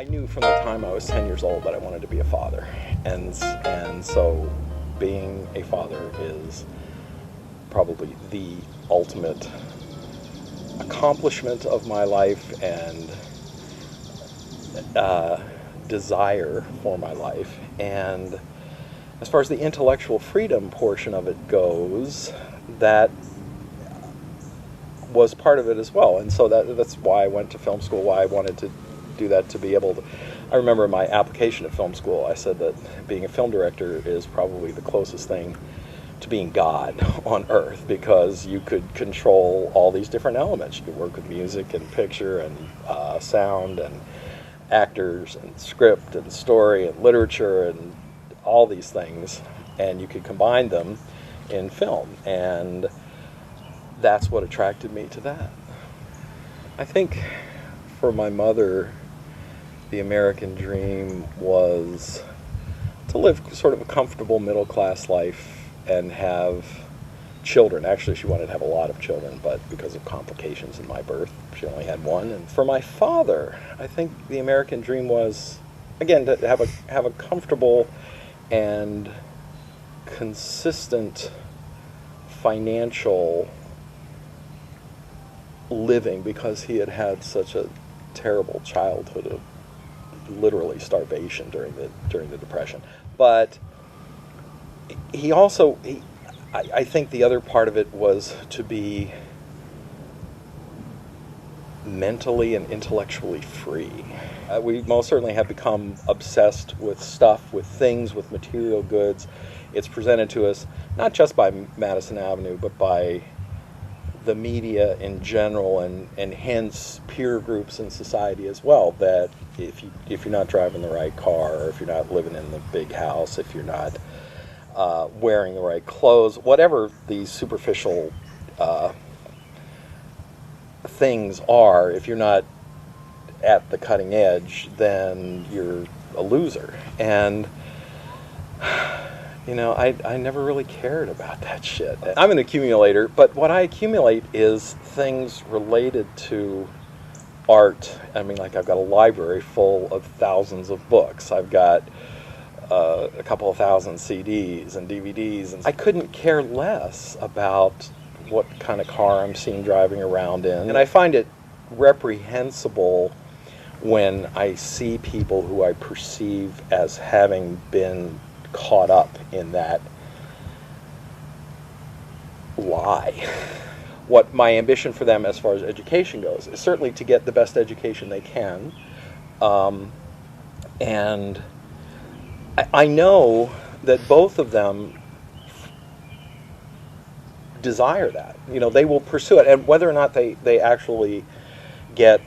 I knew from the time I was 10 years old that I wanted to be a father, and so being a father is probably the ultimate accomplishment of my life and desire for my life. And as far as the intellectual freedom portion of it goes, that was part of it as well. And so that's why I went to film school, why I wanted to do that, to be able to. I remember in my application at film school, I said that being a film director is probably the closest thing to being God on earth, because you could control all these different elements. You could work with music and picture and sound and actors and script and story and literature and all these things, and you could combine them in film. And that's what attracted me to that. I think for my mother, the American dream was to live sort of a comfortable middle-class life and have children. Actually, she wanted to have a lot of children, but because of complications in my birth, she only had one. And for my father, I think the American dream was, again, to have a comfortable and consistent financial living, because he had had such a terrible childhood of literally starvation during the Depression. But he also, I think the other part of it was to be mentally and intellectually free. We most certainly have become obsessed with stuff, with things, with material goods. It's presented to us not just by Madison Avenue, but by the media in general, and hence peer groups in society as well, that if you're not driving the right car, or if you're not living in the big house, if you're not wearing the right clothes, whatever these superficial things are, if you're not at the cutting edge, then you're a loser. And I never really cared about that shit. I'm an accumulator, but what I accumulate is things related to art. I mean, like, I've got a library full of thousands of books. I've got a couple of thousand CDs and DVDs, and I couldn't care less about what kind of car I'm seen driving around in. And I find it reprehensible when I see people who I perceive as having been caught up in that lie. What my ambition for them as far as education goes is certainly to get the best education they can, and I know that both of them desire that. They will pursue it, and whether or not they actually get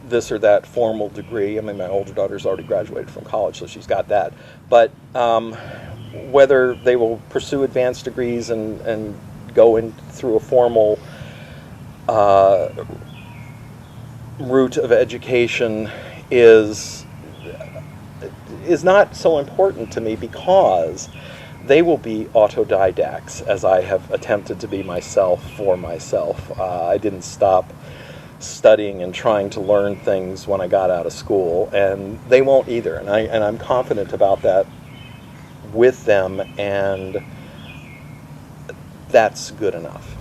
this or that formal degree. I mean, my older daughter's already graduated from college, so she's got that. But whether they will pursue advanced degrees and go in through a formal route of education is not so important to me, because they will be autodidacts, as I have attempted to be myself for myself. I didn't stop studying and trying to learn things when I got out of school, and they won't either. And I'm confident about that with them, and that's good enough.